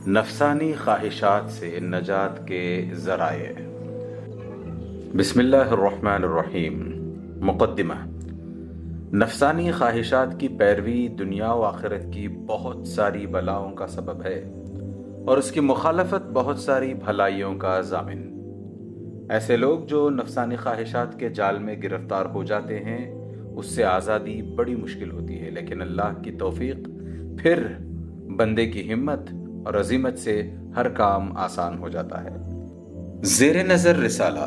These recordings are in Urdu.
نفسانی خواہشات سے نجات کے ذرائع۔ بسم اللہ الرحمن الرحیم۔ مقدمہ۔ نفسانی خواہشات کی پیروی دنیا و آخرت کی بہت ساری بلاؤں کا سبب ہے اور اس کی مخالفت بہت ساری بھلائیوں کا ضامن۔ ایسے لوگ جو نفسانی خواہشات کے جال میں گرفتار ہو جاتے ہیں اس سے آزادی بڑی مشکل ہوتی ہے، لیکن اللہ کی توفیق پھر بندے کی ہمت اور عزیمت سے ہر کام آسان ہو جاتا ہے۔ زیر نظر رسالہ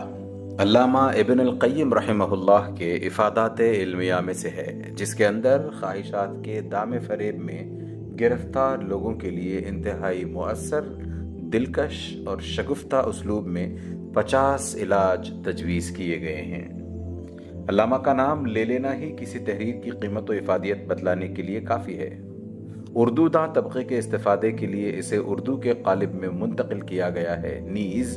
علامہ ابن القیم رحمہ اللہ کے افادات علمیہ میں سے ہے، جس کے اندر خواہشات کے دام فریب میں گرفتار لوگوں کے لیے انتہائی مؤثر، دلکش اور شگفتہ اسلوب میں 50 علاج تجویز کیے گئے ہیں۔ علامہ کا نام لے لینا ہی کسی تحریر کی قیمت و افادیت بتلانے کے لیے کافی ہے۔ اردو داں طبقے کے استفادے کے لیے اسے اردو کے قالب میں منتقل کیا گیا ہے، نیز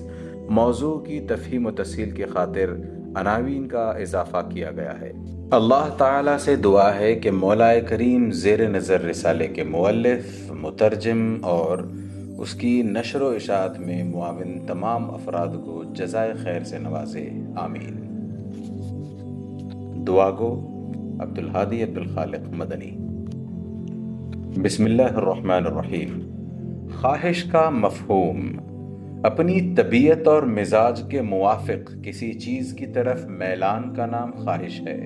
موضوع کی تفہیم و تسہیل کی خاطر عناوین کا اضافہ کیا گیا ہے۔ اللہ تعالیٰ سے دعا ہے کہ مولا کریم زیر نظر رسالے کے مؤلف، مترجم اور اس کی نشر و اشاعت میں معاون تمام افراد کو جزائے خیر سے نوازے، آمین۔ دعا گو عبدالہادی عبدالخالق مدنی۔ بسم اللہ الرحمن الرحیم۔ خواہش کا مفہوم اپنی طبیعت اور مزاج کے موافق کسی چیز کی طرف میلان کا نام خواہش ہے۔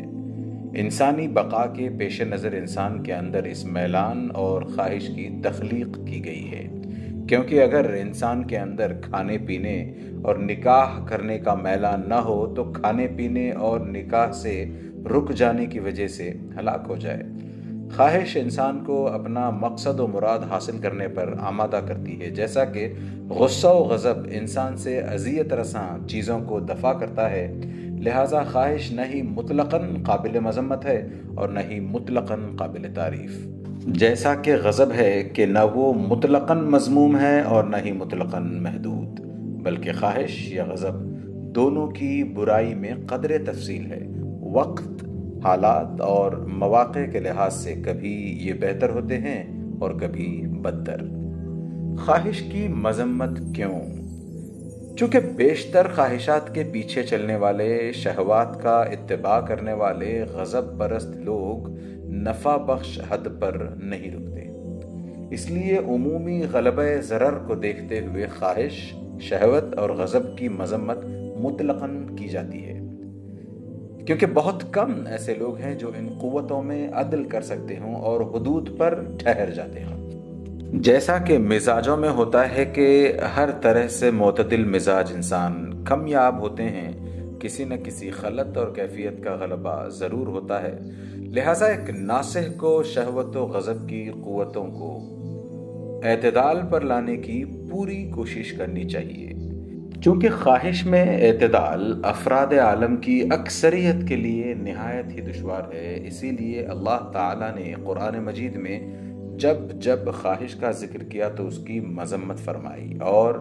انسانی بقا کے پیش نظر انسان کے اندر اس میلان اور خواہش کی تخلیق کی گئی ہے، کیونکہ اگر انسان کے اندر کھانے پینے اور نکاح کرنے کا میلان نہ ہو تو کھانے پینے اور نکاح سے رک جانے کی وجہ سے ہلاک ہو جائے۔ خواہش انسان کو اپنا مقصد و مراد حاصل کرنے پر آمادہ کرتی ہے، جیسا کہ غصہ و غضب انسان سے اذیت رساں چیزوں کو دفع کرتا ہے، لہٰذا خواہش نہ ہی مطلقاً قابل مذمت ہے اور نہ ہی مطلقاً قابل تعریف، جیسا کہ غضب ہے کہ نہ وہ مطلقاً مذموم ہے اور نہ ہی مطلقاً محدود، بلکہ خواہش یا غضب دونوں کی برائی میں قدر تفصیل ہے۔ وقت، حالات اور مواقع کے لحاظ سے کبھی یہ بہتر ہوتے ہیں اور کبھی بدتر۔ خواہش کی مذمت کیوں؟ چونکہ بیشتر خواہشات کے پیچھے چلنے والے، شہوات کا اتباع کرنے والے غضب پرست لوگ نفع بخش حد پر نہیں رکتے، اس لیے عمومی غلبہ ضرر کو دیکھتے ہوئے خواہش، شہوت اور غضب کی مذمت مطلقاً کی جاتی ہے، کیونکہ بہت کم ایسے لوگ ہیں جو ان قوتوں میں عدل کر سکتے ہوں اور حدود پر ٹھہر جاتے ہوں۔ جیسا کہ مزاجوں میں ہوتا ہے کہ ہر طرح سے معتدل مزاج انسان کمیاب ہوتے ہیں، کسی نہ کسی خلط اور کیفیت کا غلبہ ضرور ہوتا ہے، لہٰذا ایک ناصح کو شہوت و غضب کی قوتوں کو اعتدال پر لانے کی پوری کوشش کرنی چاہیے۔ چونکہ خواہش میں اعتدال افراد عالم کی اکثریت کے لیے نہایت ہی دشوار ہے، اسی لیے اللہ تعالیٰ نے قرآن مجید میں جب خواہش کا ذکر کیا تو اس کی مذمت فرمائی، اور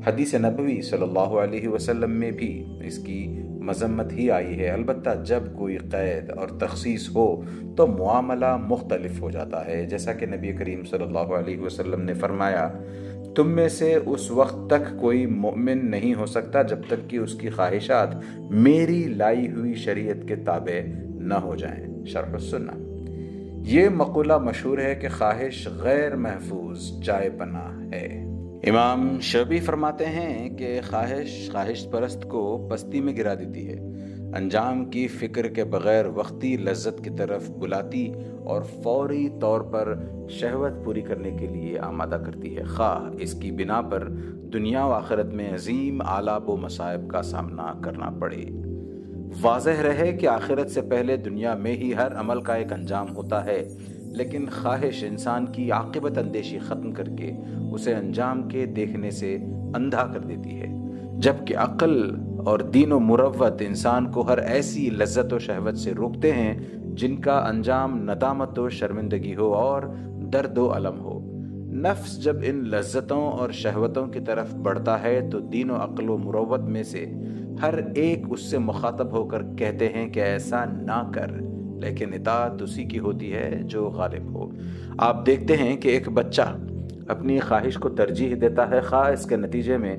حدیث نبوی صلی اللہ علیہ وسلم میں بھی اس کی مذمت ہی آئی ہے۔ البتہ جب کوئی قید اور تخصیص ہو تو معاملہ مختلف ہو جاتا ہے، جیسا کہ نبی کریم صلی اللہ علیہ وسلم نے فرمایا، تم میں سے اس وقت تک کوئی مومن نہیں ہو سکتا جب تک کہ اس کی خواہشات میری لائی ہوئی شریعت کے تابع نہ ہو جائیں۔ شرح السنہ۔ یہ مقولہ مشہور ہے کہ خواہش غیر محفوظ جائے پناہ ہے۔ امام شعبی فرماتے ہیں کہ خواہش پرست کو پستی میں گرا دیتی ہے، انجام کی فکر کے بغیر وقتی لذت کی طرف بلاتی اور فوری طور پر شہوت پوری کرنے کے لیے آمادہ کرتی ہے، خواہ اس کی بنا پر دنیا و آخرت میں عظیم آلاب و مصائب کا سامنا کرنا پڑے۔ واضح رہے کہ آخرت سے پہلے دنیا میں ہی ہر عمل کا ایک انجام ہوتا ہے، لیکن خواہش انسان کی عاقبت اندیشی ختم کر کے اسے انجام کے دیکھنے سے اندھا کر دیتی ہے، جبکہ عقل اور دین و مروت انسان کو ہر ایسی لذت و شہوت سے روکتے ہیں جن کا انجام ندامت و شرمندگی ہو اور درد و الم ہو۔ نفس جب ان لذتوں اور شہوتوں کی طرف بڑھتا ہے تو دین و عقل و مروت میں سے ہر ایک اس سے مخاطب ہو کر کہتے ہیں کہ ایسا نہ کر، لیکن اطاعت اسی کی ہوتی ہے جو غالب ہو۔ آپ دیکھتے ہیں کہ ایک بچہ اپنی خواہش کو ترجیح دیتا ہے، خواہ اس کے نتیجے میں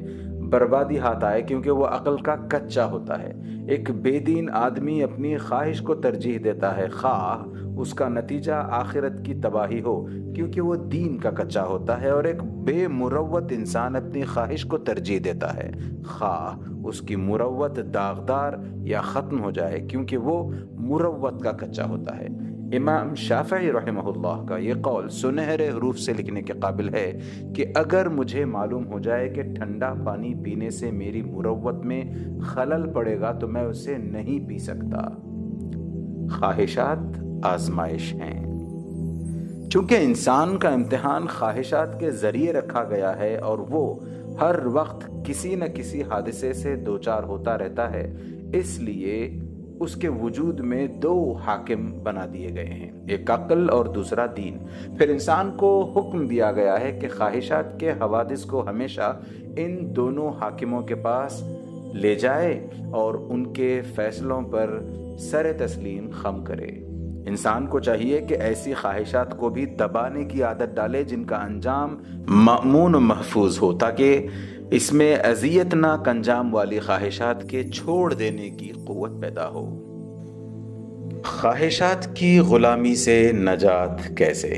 بربادی ہاتھ آئے، کیونکہ وہ عقل کا کچا ہوتا ہے۔ ایک بے دین آدمی اپنی خواہش کو ترجیح دیتا ہے، خواہ اس کا نتیجہ آخرت کی تباہی ہو، کیونکہ وہ دین کا کچا ہوتا ہے۔ اور ایک بے مروت انسان اپنی خواہش کو ترجیح دیتا ہے، خواہ اس کی مروت داغدار یا ختم ہو جائے، کیونکہ وہ مروت کا کچا ہوتا ہے۔ امام شافعی رحمہ اللہ کا یہ قول سنہرے حروف سے لکھنے کے قابل ہے کہ اگر مجھے معلوم ہو جائے کہ ٹھنڈا پانی پینے سے میری مروت میں خلل پڑے گا تو میں اسے نہیں پی سکتا۔ خواہشات آزمائش ہیں۔ چونکہ انسان کا امتحان خواہشات کے ذریعے رکھا گیا ہے اور وہ ہر وقت کسی نہ کسی حادثے سے دوچار ہوتا رہتا ہے، اس لیے اس کے وجود میں دو حاکم بنا دیے گئے ہیں، ایک عقل اور دوسرا دین۔ پھر انسان کو حکم دیا گیا ہے کہ خواہشات کے حوادث کو ہمیشہ ان دونوں حاکموں کے پاس لے جائے اور ان کے فیصلوں پر سر تسلیم خم کرے۔ انسان کو چاہیے کہ ایسی خواہشات کو بھی دبانے کی عادت ڈالے جن کا انجام مأمون و محفوظ ہو، تاکہ اس میں اذیت ناک انجام والی خواہشات کے چھوڑ دینے کی قوت پیدا ہو۔ خواہشات کی غلامی سے نجات کیسے؟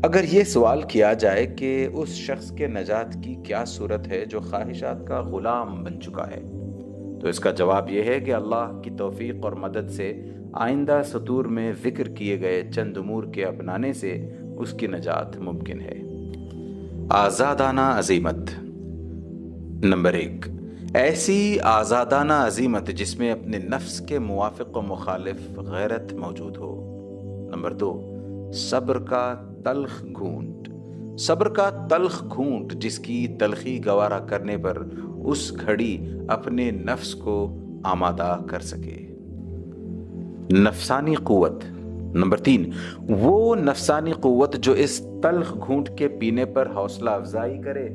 اگر یہ سوال کیا جائے کہ اس شخص کے نجات کی کیا صورت ہے جو خواہشات کا غلام بن چکا ہے، تو اس کا جواب یہ ہے کہ اللہ کی توفیق اور مدد سے آئندہ سطور میں ذکر کیے گئے چند امور کے اپنانے سے اس کی نجات ممکن ہے۔ آزادانہ عزیمت۔ نمبر 1، ایسی آزادانہ عزیمت جس میں اپنے نفس کے موافق و مخالف غیرت موجود ہو۔ نمبر 2، صبر کا تلخ گھونٹ۔ صبر کا تلخ گھونٹ جس کی تلخی گوارا کرنے پر اس گھڑی اپنے نفس کو آمادہ کر سکے۔ نفسانی قوت۔ نمبر 3، وہ نفسانی قوت جو اس تلخ گھونٹ کے پینے پر حوصلہ افزائی کرے۔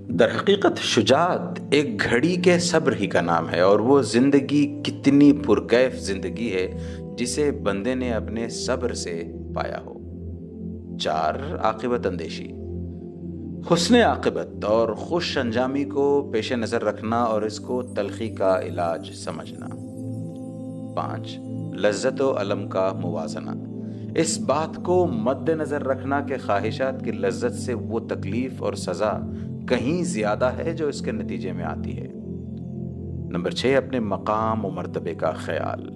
در حقیقت شجاعت ایک گھڑی کے صبر ہی کا نام ہے، اور وہ زندگی کتنی پرکیف زندگی ہے جسے بندے نے اپنے صبر سے پایا ہو۔ 4، عاقبت اندیشی۔ حسن عاقبت اور خوش انجامی کو پیش نظر رکھنا اور اس کو تلخی کا علاج سمجھنا۔ 5، لذت و الم کا موازنہ۔ اس بات کو مد نظر رکھنا کہ خواہشات کی لذت سے وہ تکلیف اور سزا کہیں زیادہ ہے جو اس کے نتیجے میں آتی ہے۔ نمبر 6، اپنے مقام و مرتبے کا خیال۔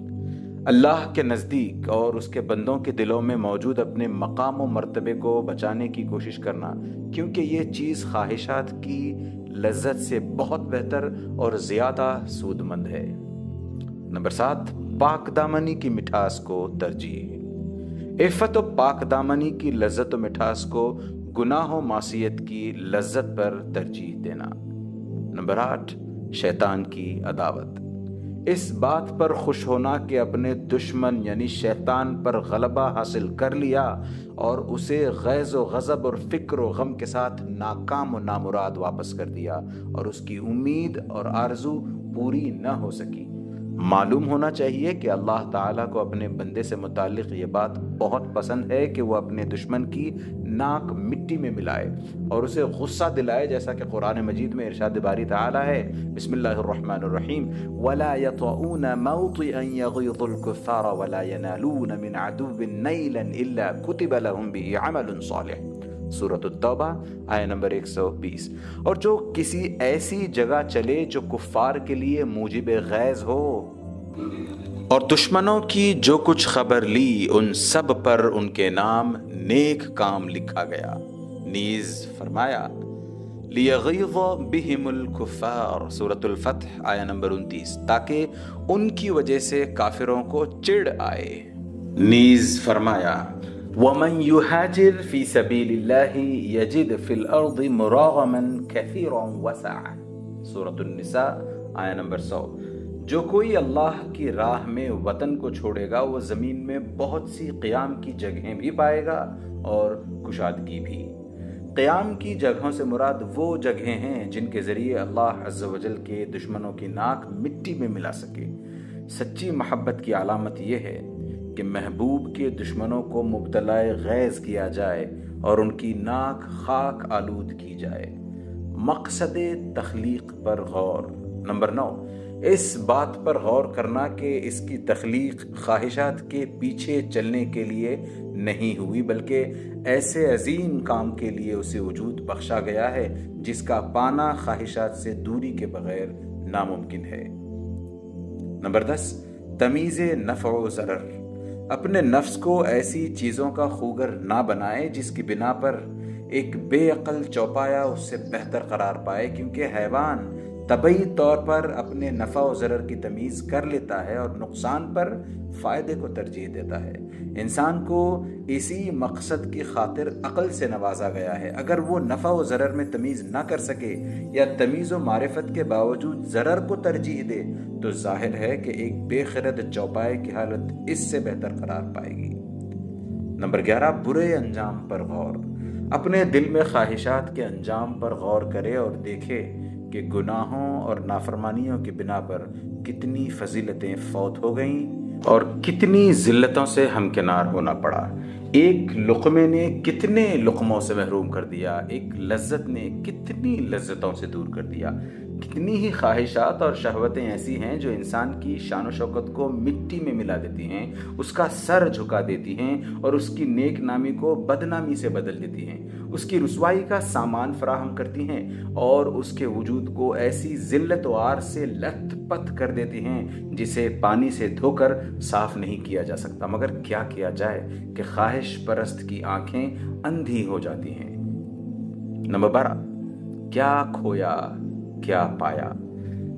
اللہ کے نزدیک اور اس کے بندوں کے دلوں میں موجود اپنے مقام و مرتبے کو بچانے کی کوشش کرنا، کیونکہ یہ چیز خواہشات کی لذت سے بہت بہتر اور زیادہ سود مند ہے۔ نمبر 7، پاک دامنی کی مٹھاس کو ترجیح۔ عفت و پاک دامنی کی لذت و مٹھاس کو گناہ و معصیت کی لذت پر ترجیح دینا۔ نمبر 8، شیطان کی عداوت۔ اس بات پر خوش ہونا کہ اپنے دشمن یعنی شیطان پر غلبہ حاصل کر لیا اور اسے غیظ و غضب اور فکر و غم کے ساتھ ناکام و نامراد واپس کر دیا اور اس کی امید اور آرزو پوری نہ ہو سکی۔ معلوم ہونا چاہیے کہ اللہ تعالیٰ کو اپنے بندے سے متعلق یہ بات بہت پسند ہے کہ وہ اپنے دشمن کی ناک مٹی میں ملائے اور اسے غصہ دلائے، جیسا کہ قرآن مجید میں ارشاد باری تعالیٰ ہے، بسم اللہ الرحمن الرحیم، وَلَا يَطْعُونَ مَوْطِئًا يَغِيظُ الْكُفَّارَ وَلَا يَنَالُونَ مِنْ عَدُوٍّ نَيْلًا إِلَّا كُتِبَ لَهُمْ بِهِ عَمَلٌ صَالِحٌ۔ سورۃ التوبہ آیہ نمبر 120۔ اور جو کسی ایسی جگہ چلے جو کفار کے لیے موجب غیظ ہو اور دشمنوں کی جو کچھ خبر لی، ان سب پر ان کے نام نیک کام لکھا گیا۔ نیز فرمایا لیغیظ بہم الکفار، سورۃ الفتح آیہ نمبر 29، تاکہ ان کی وجہ سے کافروں کو چڑ آئے۔ نیز فرمایا وَمَنْ يُهَاجِرْ فِي سَبِيلِ اللَّهِ يَجِدْ فِي الْأَرْضِ مُرَاغَمًا كَثِيرًا وَسَعًا، سورۃ النساء آیہ نمبر 100۔ جو کوئی اللہ کی راہ میں وطن کو چھوڑے گا وہ زمین میں بہت سی قیام کی جگہیں بھی پائے گا اور کشادگی بھی۔ قیام کی جگہوں سے مراد وہ جگہیں ہیں جن کے ذریعے اللہ عز و جل کے دشمنوں کی ناک مٹی میں ملا سکے۔ سچی محبت کی علامت یہ ہے کہ محبوب کے دشمنوں کو مبتلا غیظ کیا جائے اور ان کی ناک خاک آلود کی جائے۔ مقصد تخلیق پر غور۔ نمبر 9، اس بات پر غور کرنا کہ اس کی تخلیق خواہشات کے پیچھے چلنے کے لیے نہیں ہوئی، بلکہ ایسے عظیم کام کے لیے اسے وجود بخشا گیا ہے جس کا پانا خواہشات سے دوری کے بغیر ناممکن ہے۔ نمبر 10، تمیز نفع و ضرر۔ اپنے نفس کو ایسی چیزوں کا خوگر نہ بنائے جس کی بنا پر ایک بے عقل چوپایا اس سے بہتر قرار پائے، کیونکہ حیوان طبعی طور پر اپنے نفع و ضرر کی تمیز کر لیتا ہے اور نقصان پر فائدے کو ترجیح دیتا ہے۔ انسان کو اسی مقصد کی خاطر عقل سے نوازا گیا ہے۔ اگر وہ نفع و ضرر میں تمیز نہ کر سکے یا تمیز و معرفت کے باوجود ضرر کو ترجیح دے تو ظاہر ہے کہ ایک بے خرد چوپائے کی حالت اس سے بہتر قرار پائے گی۔ نمبر 11، برے انجام پر غور۔ اپنے دل میں خواہشات کے انجام پر غور کرے اور دیکھے کہ گناہوں اور نافرمانیوں کی بنا پر کتنی فضیلتیں فوت ہو گئیں اور کتنی ذلتوں سے ہمکنار ہونا پڑا۔ ایک لقمے نے کتنے لقموں سے محروم کر دیا، ایک لذت نے کتنی لذتوں سے دور کر دیا۔ کتنی ہی خواہشات اور شہوتیں ایسی ہیں جو انسان کی شان و شوکت کو مٹی میں ملا دیتی ہیں، اس کا سر جھکا دیتی ہیں اور اس کی نیک نامی کو بدنامی سے بدل دیتی ہیں، اس کی رسوائی کا سامان فراہم کرتی ہیں اور اس کے وجود کو ایسی ذلت و عار سے لت پت کر دیتی ہیں جسے پانی سے دھو کر صاف نہیں کیا جا سکتا۔ مگر کیا کیا جائے کہ خواہش پرست کی آنکھیں اندھی ہو جاتی ہیں۔ نمبر 12، کیا کھویا کیا پایا۔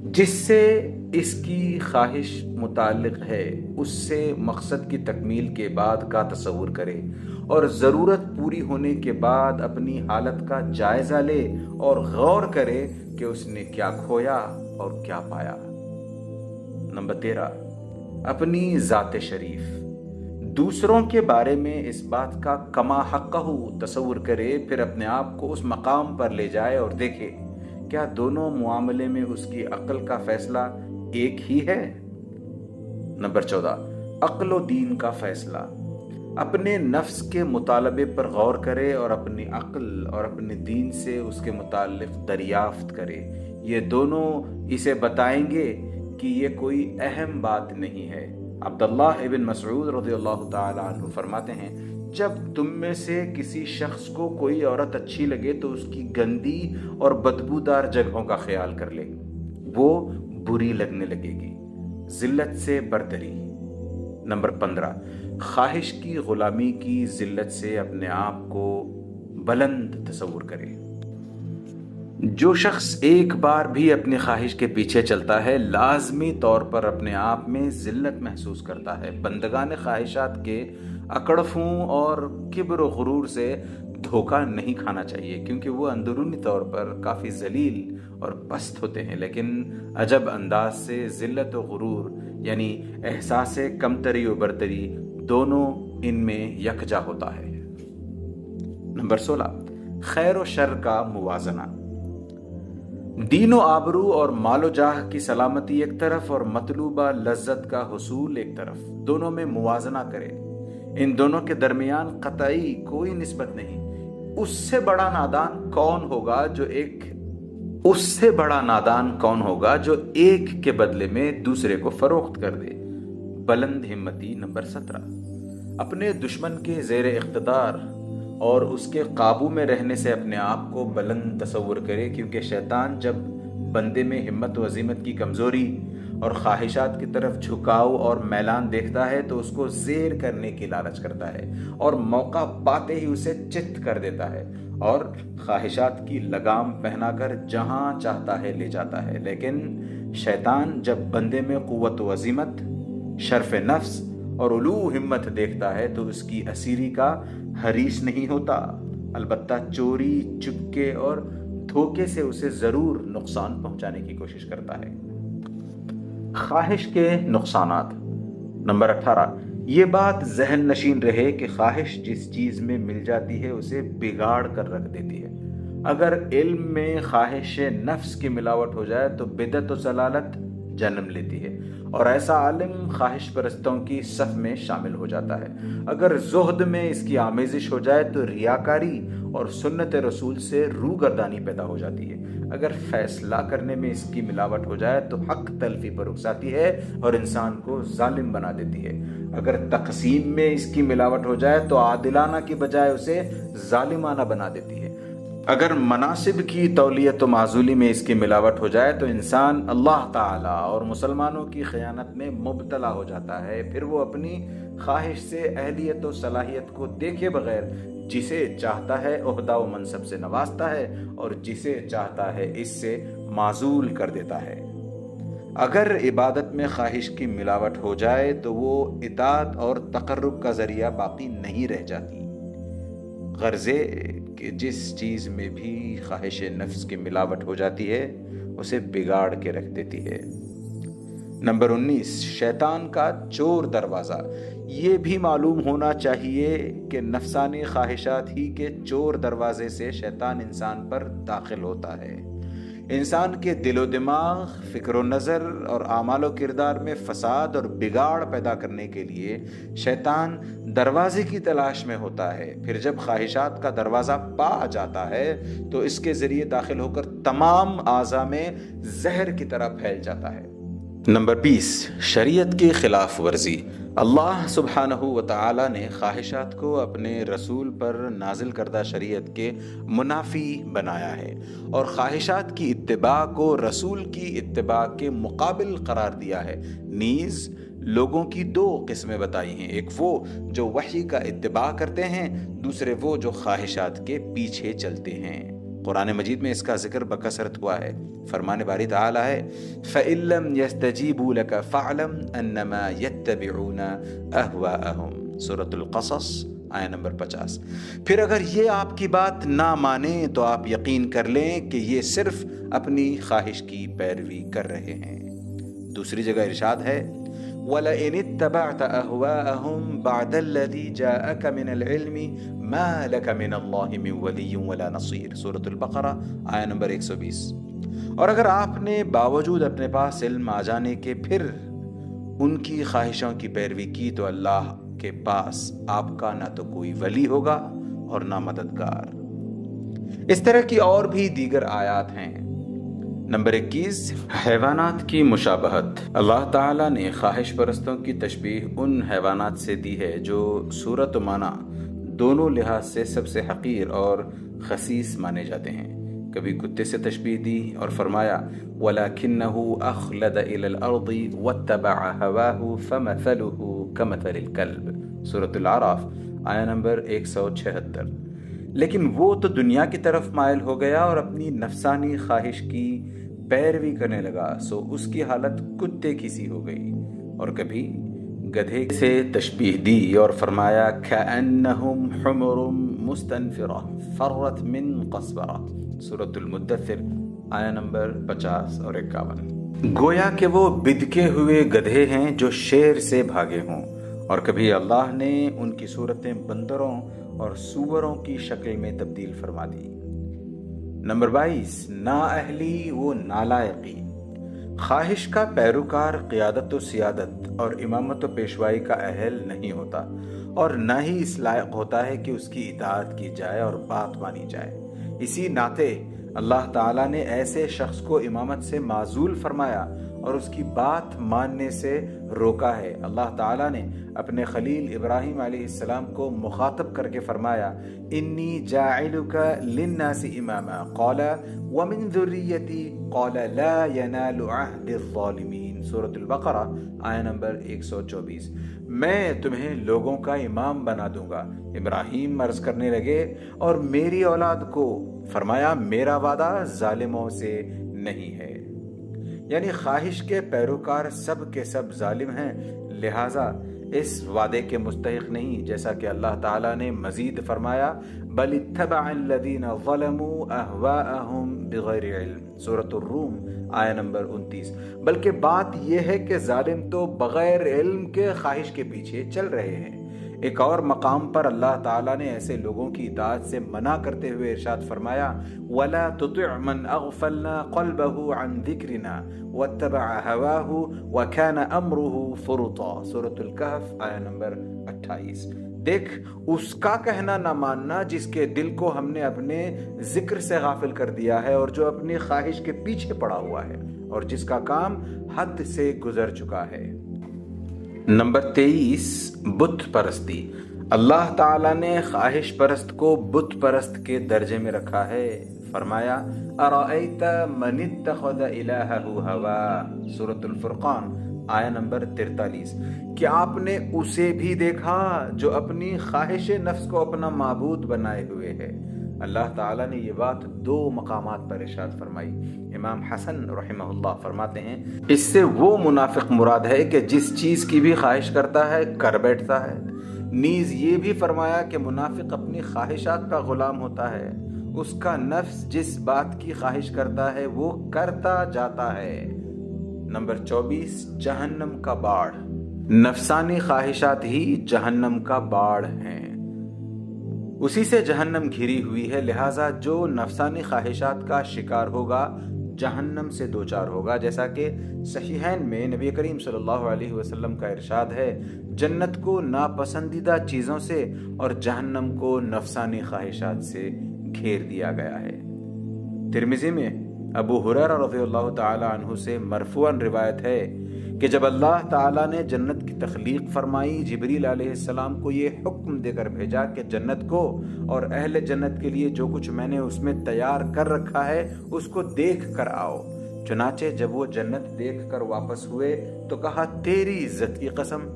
جس سے اس کی خواہش متعلق ہے اس سے مقصد کی تکمیل کے بعد کا تصور کرے اور ضرورت پوری ہونے کے بعد اپنی حالت کا جائزہ لے اور غور کرے کہ اس نے کیا کھویا اور کیا پایا۔ نمبر 13، اپنی ذات شریف۔ دوسروں کے بارے میں اس بات کا کما حقہ تصور کرے، پھر اپنے آپ کو اس مقام پر لے جائے اور دیکھے کیا دونوں معاملے میں اس کی عقل کا فیصلہ ایک ہی ہے۔ نمبر 14، عقل و دین کا فیصلہ۔ اپنے نفس کے مطالبے پر غور کرے اور اپنی عقل اور اپنے دین سے اس کے متعلق دریافت کرے۔ یہ دونوں اسے بتائیں گے کہ یہ کوئی اہم بات نہیں ہے۔ عبداللہ ابن مسعود رضی اللہ تعالی عنہ فرماتے ہیں، جب تم میں سے کسی شخص کو کوئی عورت اچھی لگے تو اس کی گندی اور بدبودار جگہوں کا خیال کر لے، وہ بری لگنے لگے گی۔ ذلت سے برتری۔ نمبر 15، خواہش کی غلامی کی ذلت سے اپنے آپ کو بلند تصور کرے۔ جو شخص ایک بار بھی اپنی خواہش کے پیچھے چلتا ہے لازمی طور پر اپنے آپ میں ذلت محسوس کرتا ہے۔ بندگان خواہشات کے اکڑفوں اور کبر و غرور سے دھوکہ نہیں کھانا چاہیے، کیونکہ وہ اندرونی طور پر کافی ذلیل اور پست ہوتے ہیں، لیکن عجب انداز سے ذلت و غرور یعنی احساس کمتری و برتری دونوں ان میں یکجا ہوتا ہے۔ نمبر 16، خیر و شر کا موازنہ۔ دین و آبرو اور مال و جاہ کی سلامتی ایک طرف اور مطلوبہ لذت کا حصول ایک طرف، دونوں میں موازنہ کرے۔ ان دونوں کے درمیان قطعی کوئی نسبت نہیں۔ اس سے بڑا نادان کون ہوگا جو ایک کے بدلے میں دوسرے کو فروخت کر دے۔ بلند ہمتی۔ نمبر 17، اپنے دشمن کے زیر اقتدار اور اس کے قابو میں رہنے سے اپنے آپ کو بلند تصور کرے، کیونکہ شیطان جب بندے میں ہمت و عزیمت کی کمزوری اور خواہشات کی طرف جھکاؤ اور میلان دیکھتا ہے تو اس کو زیر کرنے کی لالچ کرتا ہے اور موقع پاتے ہی اسے چت کر دیتا ہے اور خواہشات کی لگام پہنا کر جہاں چاہتا ہے لے جاتا ہے۔ لیکن شیطان جب بندے میں قوت و عزیمت، شرف نفس اور علو ہمت دیکھتا ہے تو اس کی اسیری کا حریص نہیں ہوتا، البتہ چوری، چپکے اور دھوکے سے اسے ضرور نقصان پہنچانے کی کوشش کرتا ہے۔ خواہش کے نقصانات۔ نمبر 18، یہ بات ذہن نشین رہے کہ خواہش جس چیز میں مل جاتی ہے اسے بگاڑ کر رکھ دیتی ہے۔ اگر علم میں خواہش نفس کی ملاوٹ ہو جائے تو بدعت و ضلالت جنم لیتی ہے، اور ایسا عالم خواہش پرستوں کی صف میں شامل ہو جاتا ہے۔ اگر زہد میں اس کی آمیزش ہو جائے تو ریاکاری اور سنت رسول سے روگردانی پیدا ہو جاتی ہے۔ اگر فیصلہ کرنے میں اس کی ملاوٹ ہو جائے تو حق تلفی پر اکساتی ہے اور انسان کو ظالم بنا دیتی ہے۔ اگر تقسیم میں اس کی ملاوٹ ہو جائے تو عادلانہ کی بجائے اسے ظالمانہ بنا دیتی ہے۔ اگر مناصب کی تولیت و معزولی میں اس کی ملاوٹ ہو جائے تو انسان اللہ تعالیٰ اور مسلمانوں کی خیانت میں مبتلا ہو جاتا ہے۔ پھر وہ اپنی خواہش سے اہلیت و صلاحیت کو دیکھے بغیر جسے چاہتا ہے عہدہ و منصب سے نوازتا ہے اور جسے چاہتا ہے اس سے معزول کر دیتا ہے۔ اگر عبادت میں خواہش کی ملاوٹ ہو جائے تو وہ اطاعت اور تقرب کا ذریعہ باقی نہیں رہ جاتی۔ غرضے کہ جس چیز میں بھی خواہش نفس کی ملاوٹ ہو جاتی ہے اسے بگاڑ کے رکھ دیتی ہے۔ نمبر 19، شیطان کا چور دروازہ۔ یہ بھی معلوم ہونا چاہیے کہ نفسانی خواہشات ہی کے چور دروازے سے شیطان انسان پر داخل ہوتا ہے۔ انسان کے دل و دماغ، فکر و نظر اور اعمال و کردار میں فساد اور بگاڑ پیدا کرنے کے لیے شیطان دروازے کی تلاش میں ہوتا ہے۔ پھر جب خواہشات کا دروازہ پا جاتا ہے تو اس کے ذریعے داخل ہو کر تمام اعضاء میں زہر کی طرح پھیل جاتا ہے۔ نمبر 20، شریعت کی خلاف ورزی۔ اللہ سبحانہ و تعالی نے خواہشات کو اپنے رسول پر نازل کردہ شریعت کے منافی بنایا ہے اور خواہشات کی اتباع کو رسول کی اتباع کے مقابل قرار دیا ہے۔ نیز لوگوں کی دو قسمیں بتائی ہیں، ایک وہ جو وحی کا اتباع کرتے ہیں، دوسرے وہ جو خواہشات کے پیچھے چلتے ہیں۔ قرآن مجید میں اس کا ذکر بکثرت ہوا ہے۔ فرمان باری تعالی ہے فَإِن لَّمْ يَسْتَجِيبُوا لَكَ فَاعْلَمْ أَنَّمَا يَتَّبِعُونَ أَهْوَاءَهُمْ، سورۃ القصص آیہ نمبر 50۔ پھر اگر یہ آپ کی بات نہ مانیں تو آپ یقین کر لیں کہ یہ صرف اپنی خواہش کی پیروی کر رہے ہیں۔ دوسری جگہ ارشاد ہے وَلَئِنِ اتَّبَعْتَ أَهْوَاءَهُمْ بَعْدَ الَّذِي جَاءَكَ مِنَ الْعِلْمِ مَا لَكَ مِنَ اللَّهِ مِن وَلِيٍّ وَلَا نَصِيرٍ، سورۃ البقرہ آیہ نمبر 120۔ اور اگر آپ نے باوجود اپنے پاس علم آ جانے کے پھر ان کی خواہشوں کی پیروی کی تو اللہ کے پاس آپ کا نہ تو کوئی ولی ہوگا اور نہ مددگار۔ اس طرح کی اور بھی دیگر آیات ہیں۔ نمبر 21، حیوانات کی مشابہت۔ اللہ تعالیٰ نے خواہش پرستوں کی تشبیہ ان حیوانات سے دی ہے جو صورت و معنی دونوں لحاظ سے سب سے حقیر اور خسیس مانے جاتے ہیں۔ کبھی کتے سے تشبیہ دی اور فرمایا وَلَكِنَّهُ أَخْلَدَ إِلَى الْأَرْضِ وَاتَّبَعَ هَوَاهُ فَمَثَلُهُ كَمَثَلِ الْكَلْبِ، سورۃ الاعراف آیہ نمبر 176۔ لیکن وہ تو دنیا کی طرف مائل ہو گیا اور اپنی نفسانی خواہش کی پیروی کرنے لگا، سو اس کی حالت کتے کی سی ہو گئی۔ اور کبھی گدھے سے تشبیہ دی اور فرمایا كَأَنَّهُمْ حُمُرٌ مُسْتَنفِرَةٌ فَرَّتْ مِنْ قَصْوَرَةٍ، سورۃ المدثر آیہ نمبر 50 اور 51۔ گویا کہ وہ بدکے ہوئے گدھے ہیں جو شیر سے بھاگے ہوں۔ اور کبھی اللہ نے ان کی صورتیں بندروں اور سوروں کی شکل میں تبدیل فرما دی۔ نمبر 22، نااہلی و نالائقی۔ خواہش کا پیروکار قیادت و سیادت اور امامت و پیشوائی کا اہل نہیں ہوتا اور نہ ہی اس لائق ہوتا ہے کہ اس کی اطاعت کی جائے اور بات مانی جائے۔ اسی ناطے اللہ تعالیٰ نے ایسے شخص کو امامت سے معزول فرمایا اور اس کی بات ماننے سے روکا ہے۔ اللہ تعالیٰ نے اپنے خلیل ابراہیم علیہ السلام کو مخاطب کر کے فرمایا انی جاعلک للناس اماما قال ومن ذریتی قال لا ینال عہد الظالمین، سورۃ البقرہ آیہ نمبر 124۔ میں تمہیں لوگوں کا امام بنا دوں گا۔ ابراہیم عرض کرنے لگے اور میری اولاد کو؟ فرمایا میرا وعدہ ظالموں سے نہیں ہے۔ یعنی خواہش کے پیروکار سب کے سب ظالم ہیں، لہٰذا اس وعدے کے مستحق نہیں، جیسا کہ اللہ تعالیٰ نے مزید فرمایا بل اتبع الذین ظلموا اہواءہم بغیر علم، سورۃ الروم آیہ نمبر 29۔ بلکہ بات یہ ہے کہ ظالم تو بغیر علم کے خواہش کے پیچھے چل رہے ہیں۔ ایک اور مقام پر اللہ تعالیٰ نے ایسے لوگوں کی اطاعت سے منع کرتے ہوئے ارشاد فرمایا وَلَا تُطِعْ مَنْ أَغْفَلْنَا قَلْبَهُ عَنْ ذِكْرِنَا وَاتَّبَعَ هَوَاهُ وَكَانَ أَمْرُهُ فُرُطًا، سورۃ الکہف آیہ نمبر 28۔ دیکھ اس کا کہنا نہ ماننا جس کے دل کو ہم نے اپنے ذکر سے غافل کر دیا ہے اور جو اپنی خواہش کے پیچھے پڑا ہوا ہے اور جس کا کام حد سے گزر چکا ہے۔ نمبر 23، بت پرستی۔ اللہ تعالیٰ نے خواہش پرست کو بت پرست کے درجے میں رکھا ہے۔ فرمایا ارأیت من اتخذ الہہ ہوا، سورۃ الفرقان آیہ نمبر 43۔ کیا آپ نے اسے بھی دیکھا جو اپنی خواہش نفس کو اپنا معبود بنائے ہوئے ہے؟ اللہ تعالیٰ نے یہ بات 2 مقامات پر ارشاد فرمائی۔ امام حسن رحمہ اللہ فرماتے ہیں اس سے وہ منافق مراد ہے کہ جس چیز کی بھی خواہش کرتا ہے کر بیٹھتا ہے۔ نیز یہ بھی فرمایا کہ منافق اپنی خواہشات کا غلام ہوتا ہے، اس کا نفس جس بات کی خواہش کرتا ہے وہ کرتا جاتا ہے۔ نمبر 24، جہنم کا باڑ۔ نفسانی خواہشات ہی جہنم کا باڑ ہیں، اسی سے جہنم گھری ہوئی ہے، لہٰذا جو نفسانی خواہشات کا شکار ہوگا جہنم سے دوچار ہوگا، جیسا کہ صحیحین میں نبی کریم صلی اللہ علیہ وسلم کا ارشاد ہے جنت کو ناپسندیدہ چیزوں سے اور جہنم کو نفسانی خواہشات سے گھیر دیا گیا ہے۔ ترمذی میں ابو ہریرہ رضی اللہ تعالی عنہ سے مرفوعاً روایت ہے کہ جب اللہ تعالیٰ نے جنت کی تخلیق فرمائی، جبریل علیہ السلام کو یہ حکم دے کر بھیجا کہ جنت کو اور اہل جنت کے لیے جو کچھ میں نے اس میں تیار کر رکھا ہے اس کو دیکھ کر آؤ۔ چنانچہ جب وہ جنت دیکھ کر واپس ہوئے تو کہا تیری عزت کی قسم،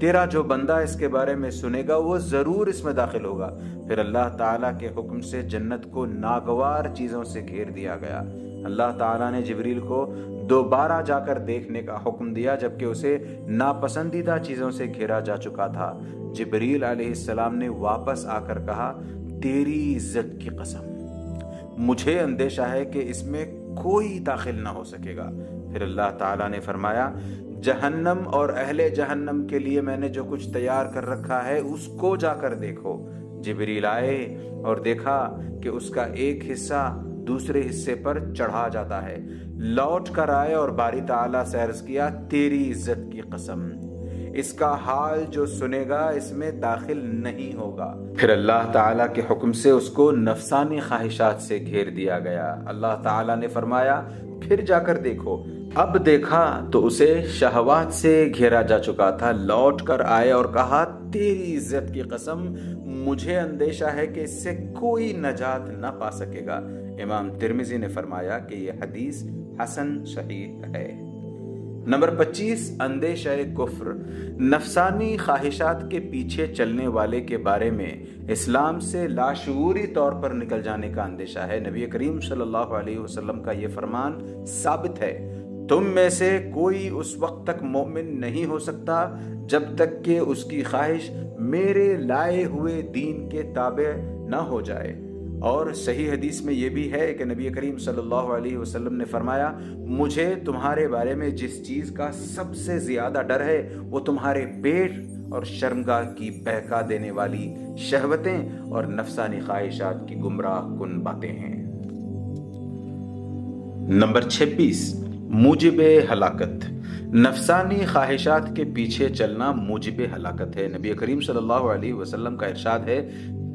تیرا جو بندہ اس کے بارے میں سنے گا وہ ضرور اس میں داخل ہوگا۔ پھر اللہ تعالیٰ کے حکم سے جنت کو ناگوار چیزوں سے گھیر دیا گیا۔ اللہ تعالیٰ نے جبریل کو دوبارہ جا کر دیکھنے کا حکم دیا جبکہ اسے ناپسندیدہ چیزوں سے گھیرا جا چکا تھا۔ جبریل علیہ السلام نے واپس آ کر کہا تیری عزت کی قسم، مجھے اندیشہ ہے کہ اس میں کوئی داخل نہ ہو سکے گا۔ پھر اللہ تعالیٰ نے فرمایا جہنم اور اہل جہنم کے لیے میں نے جو کچھ تیار کر رکھا ہے اس کو جا کر دیکھو۔ جبریل آئے اور دیکھا کہ اس کا ایک حصہ دوسرے حصے پر چڑھا جاتا ہے۔ لوٹ کر آئے اور باری تعالیٰ سے عرض کیا تیری عزت کی قسم، اس کا حال جو سنے گا اس میں داخل نہیں ہوگا۔ پھر اللہ تعالیٰ کے حکم سے اس کو نفسانی خواہشات سے گھیر دیا گیا۔ اللہ تعالیٰ نے فرمایا پھر جا کر دیکھو۔ اب دیکھا تو اسے شہوات سے گھیرا جا چکا تھا۔ لوٹ کر آئے اور کہا تیری عزت کی قسم، مجھے اندیشہ ہے کہ اس سے کوئی نجات نہ پا سکے گا۔ امام ترمذی نے فرمایا کہ یہ حدیث حسن صحیح ہے۔ نمبر 25، اندیشہ کفر۔ نفسانی خواہشات کے پیچھے چلنے والے کے بارے میں اسلام سے لاشعوری طور پر نکل جانے کا اندیشہ ہے۔ نبی کریم صلی اللہ علیہ وسلم کا یہ فرمان ثابت ہے تم میں سے کوئی اس وقت تک مومن نہیں ہو سکتا جب تک کہ اس کی خواہش میرے لائے ہوئے دین کے تابع نہ ہو جائے۔ اور صحیح حدیث میں یہ بھی ہے کہ نبی کریم صلی اللہ علیہ وسلم نے فرمایا مجھے تمہارے بارے میں جس چیز کا سب سے زیادہ ڈر ہے وہ تمہارے پیٹ اور شرمگاہ کی بہکا دینے والی شہوتیں اور نفسانی خواہشات کی گمراہ کن باتیں ہیں۔ نمبر 26، موجب ہلاکت۔ نفسانی خواہشات کے پیچھے چلنا موجب ہلاکت ہے۔ نبی کریم صلی اللہ علیہ وسلم کا ارشاد ہے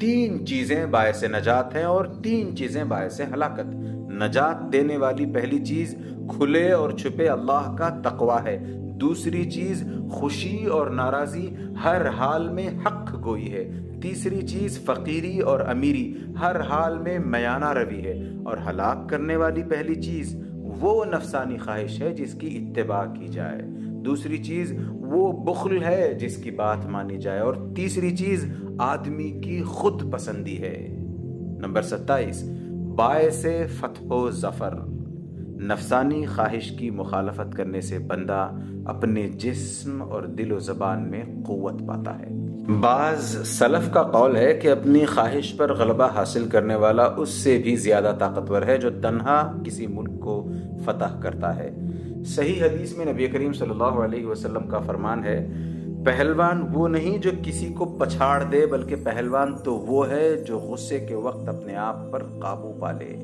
3 چیزیں باعث نجات ہیں اور 3 چیزیں باعث ہلاکت۔ نجات دینے والی پہلی چیز کھلے اور چھپے اللہ کا تقوی ہے۔ دوسری چیز خوشی اور ناراضی ہر حال میں حق گوئی ہے۔ تیسری چیز فقیری اور امیری ہر حال میں میانہ روی ہے۔ اور ہلاک کرنے والی پہلی چیز وہ نفسانی خواہش ہے جس کی اتباع کی جائے، دوسری چیز وہ بخل ہے جس کی بات مانی جائے، اور تیسری چیز آدمی کی خود پسندی ہے۔ نمبر 27، باعث فتح و ظفر۔ نفسانی خواہش کی مخالفت کرنے سے بندہ اپنے جسم اور دل و زبان میں قوت پاتا ہے۔ بعض سلف کا قول ہے کہ اپنی خواہش پر غلبہ حاصل کرنے والا اس سے بھی زیادہ طاقتور ہے جو تنہا کسی ملک کو فتح کرتا ہے۔ صحیح حدیث میں نبی کریم صلی اللہ علیہ وسلم کا فرمان ہے پہلوان وہ نہیں جو کسی کو پچھاڑ دے، بلکہ پہلوان تو وہ ہے جو غصے کے وقت اپنے آپ پر قابو پا لے۔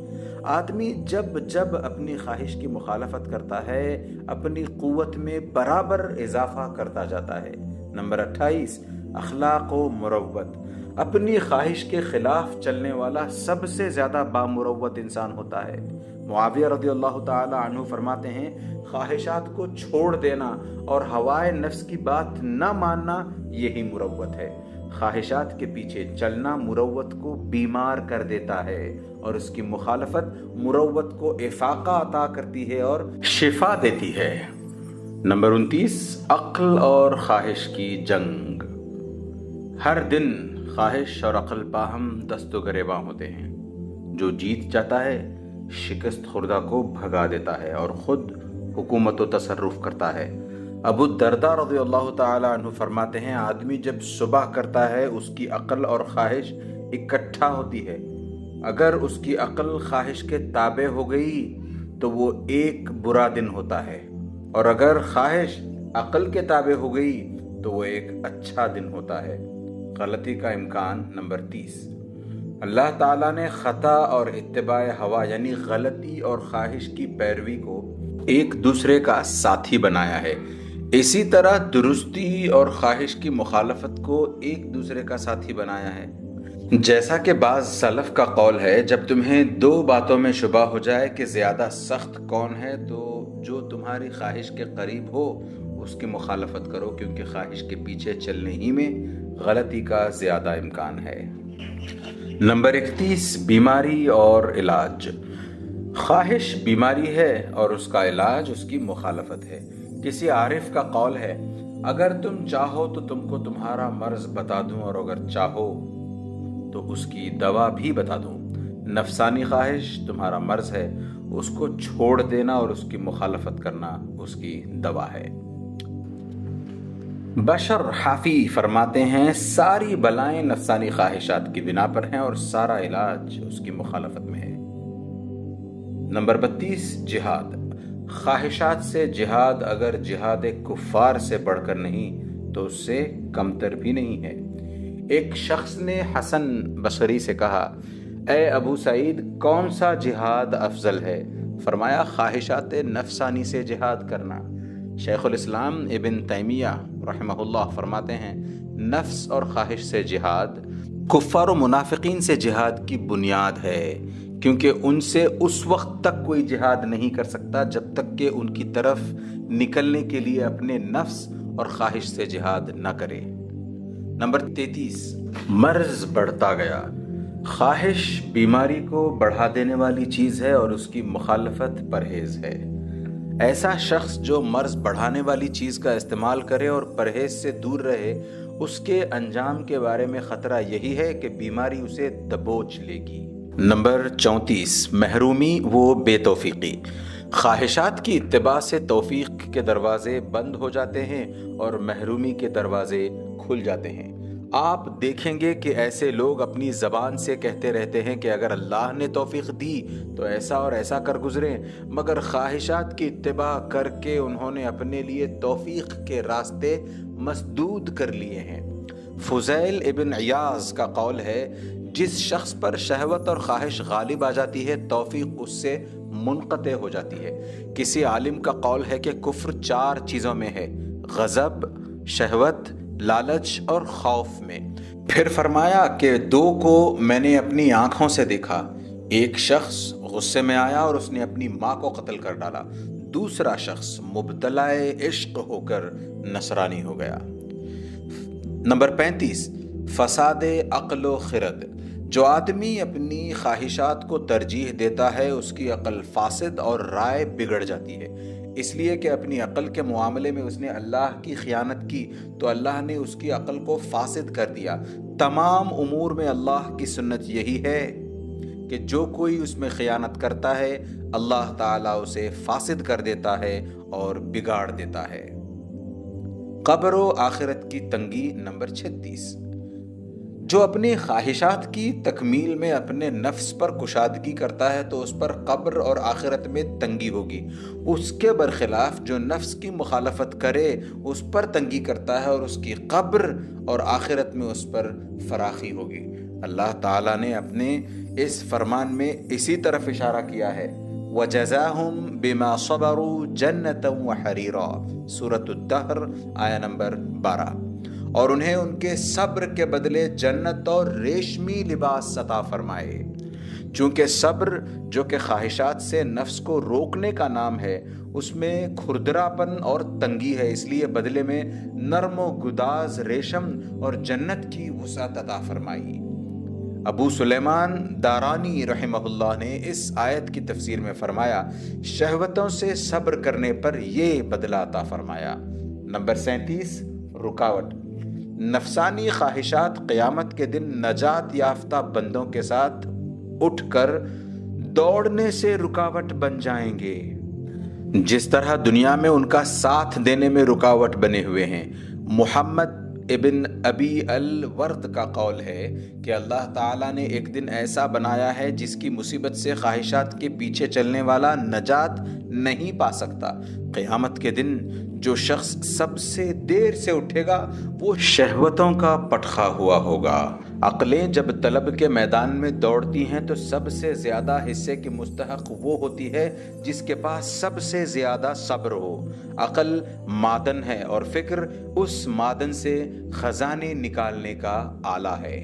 آدمی جب جب اپنی خواہش کی مخالفت کرتا ہے، اپنی قوت میں برابر اضافہ کرتا جاتا ہے۔ نمبر 28، اخلاق و مروت۔ اپنی خواہش کے خلاف چلنے والا سب سے زیادہ بامروت انسان ہوتا ہے۔ معاویہ رضی اللہ تعالی عنہ فرماتے ہیں، خواہشات کو چھوڑ دینا اور ہوائے نفس کی بات نہ ماننا یہی مروت ہے۔ خواہشات کے پیچھے چلنا مروت کو بیمار کر دیتا ہے، اور اس کی مخالفت مروت کو افاقہ عطا کرتی ہے اور شفا دیتی ہے۔ نمبر 29، عقل اور خواہش کی جنگ۔ ہر دن خواہش اور عقل باہم دست و گریباں ہوتے ہیں۔ جو جیت جاتا ہے شکست خوردہ کو بھگا دیتا ہے اور خود حکومت و تصرف کرتا ہے۔ ابو الدرداء رضی اللہ تعالی عنہ فرماتے ہیں، آدمی جب صبح کرتا ہے اس کی عقل اور خواہش اکٹھا ہوتی ہے۔ اگر اس کی عقل خواہش کے تابع ہو گئی تو وہ ایک برا دن ہوتا ہے، اور اگر خواہش عقل کے تابع ہو گئی تو وہ ایک اچھا دن ہوتا ہے۔ غلطی کا امکان۔ نمبر 30، اللہ تعالیٰ نے خطا اور اتباع ہوا یعنی غلطی اور خواہش کی پیروی کو ایک دوسرے کا ساتھی بنایا ہے، اسی طرح درستی اور خواہش کی مخالفت کو ایک دوسرے کا ساتھی بنایا ہے۔ جیسا کہ بعض سلف کا قول ہے، جب تمہیں دو باتوں میں شبہ ہو جائے کہ زیادہ سخت کون ہے تو جو تمہاری خواہش کے قریب ہو اس کی مخالفت کرو، کیونکہ خواہش کے پیچھے چلنے ہی میں غلطی کا زیادہ امکان ہے۔ نمبر 31، بیماری اور علاج۔ خواہش بیماری ہے اور اس کا علاج اس کی مخالفت ہے۔ کسی عارف کا قول ہے، اگر تم چاہو تو تم کو تمہارا مرض بتا دوں، اور اگر چاہو تو اس کی دوا بھی بتا دوں۔ نفسانی خواہش تمہارا مرض ہے، اس کو چھوڑ دینا اور اس کی مخالفت کرنا اس کی دوا ہے۔ بشر حافی فرماتے ہیں، ساری بلائیں نفسانی خواہشات کی بنا پر ہیں اور سارا علاج اس کی مخالفت میں ہے۔ نمبر 32، جہاد۔ خواہشات سے جہاد اگر جہاد کفار سے بڑھ کر نہیں تو اس سے کمتر بھی نہیں ہے۔ ایک شخص نے حسن بصری سے کہا، اے ابو سعید، کون سا جہاد افضل ہے؟ فرمایا، خواہشات نفسانی سے جہاد کرنا۔ شیخ الاسلام ابن تیمیہ رحمہ اللہ فرماتے ہیں، نفس اور خواہش سے جہاد کفار و منافقین سے جہاد کی بنیاد ہے، کیونکہ ان سے اس وقت تک کوئی جہاد نہیں کر سکتا جب تک کہ ان کی طرف نکلنے کے لیے اپنے نفس اور خواہش سے جہاد نہ کرے۔ نمبر 33، مرض بڑھتا گیا۔ خواہش بیماری کو بڑھا دینے والی چیز ہے اور اس کی مخالفت پرہیز ہے۔ ایسا شخص جو مرض بڑھانے والی چیز کا استعمال کرے اور پرہیز سے دور رہے، اس کے انجام کے بارے میں خطرہ یہی ہے کہ بیماری اسے دبوچ لے گی۔ نمبر 34، محرومی و بے توفیقی۔ خواہشات کی اتباع سے توفیق کے دروازے بند ہو جاتے ہیں اور محرومی کے دروازے کھل جاتے ہیں۔ آپ دیکھیں گے کہ ایسے لوگ اپنی زبان سے کہتے رہتے ہیں کہ اگر اللہ نے توفیق دی تو ایسا اور ایسا کر گزریں، مگر خواہشات کی اتباع کر کے انہوں نے اپنے لیے توفیق کے راستے مسدود کر لیے ہیں۔ فضیل ابن عیاض کا قول ہے، جس شخص پر شہوت اور خواہش غالب آ جاتی ہے توفیق اس سے منقطع ہو جاتی ہے۔ کسی عالم کا قول ہے کہ کفر 4 چیزوں میں ہے، غضب، شہوت، لالچ اور خوف میں۔ پھر فرمایا کہ 2 کو میں نے اپنی آنکھوں سے دیکھا، ایک شخص غصے میں آیا اور اس نے اپنی ماں کو قتل کر ڈالا، دوسرا شخص مبتلا عشق ہو کر نصرانی ہو گیا۔ نمبر 35، فساد عقل و خرد۔ جو آدمی اپنی خواہشات کو ترجیح دیتا ہے اس کی عقل فاسد اور رائے بگڑ جاتی ہے، اس لیے کہ اپنی عقل کے معاملے میں اس نے اللہ کی خیانت کی تو اللہ نے اس کی عقل کو فاسد کر دیا۔ تمام امور میں اللہ کی سنت یہی ہے کہ جو کوئی اس میں خیانت کرتا ہے اللہ تعالیٰ اسے فاسد کر دیتا ہے اور بگاڑ دیتا ہے۔ قبر و آخرت کی تنگی۔ نمبر 36، جو اپنی خواہشات کی تکمیل میں اپنے نفس پر کشادگی کرتا ہے تو اس پر قبر اور آخرت میں تنگی ہوگی. اس کے برخلاف جو نفس کی مخالفت کرے اس پر تنگی کرتا ہے اور اس کی قبر اور آخرت میں اس پر فراخی ہوگی. اللہ تعالیٰ نے اپنے اس فرمان میں اسی طرف اشارہ کیا ہے. وَجَزَاهُمْ بِمَا صَبَرُوا جَنَّةً وَحَرِيرًا سورۃ الدہر آیہ نمبر 12. اور انہیں ان کے صبر کے بدلے جنت اور ریشمی لباس عطا فرمائے. چونکہ صبر جو کہ خواہشات سے نفس کو روکنے کا نام ہے اس میں کھردراپن اور تنگی ہے، اس لیے بدلے میں نرم و گداز ریشم اور جنت کی وسعت عطا فرمائی. ابو سلیمان دارانی رحمہ اللہ نے اس آیت کی تفسیر میں فرمایا شہوتوں سے صبر کرنے پر یہ بدلہ عطا فرمایا. نمبر 37 رکاوٹ. نفسانی خواہشات قیامت کے دن نجات یافتہ بندوں کے ساتھ اٹھ کر دوڑنے سے رکاوٹ بن جائیں گے، جس طرح دنیا میں ان کا ساتھ دینے میں رکاوٹ بنے ہوئے ہیں. محمد ابن ابی الورد کا قول ہے کہ اللہ تعالیٰ نے ایک دن ایسا بنایا ہے جس کی مصیبت سے خواہشات کے پیچھے چلنے والا نجات نہیں پا سکتا. قیامت کے دن جو شخص سب سے دیر سے اٹھے گا وہ شہوتوں کا پٹخا ہوا ہوگا. عقلیں جب طلب کے میدان میں دوڑتی ہیں تو سب سے زیادہ حصے کی مستحق وہ ہوتی ہے جس کے پاس سب سے زیادہ صبر ہو. عقل معدن ہے اور فکر اس معدن سے خزانے نکالنے کا آلہ ہے.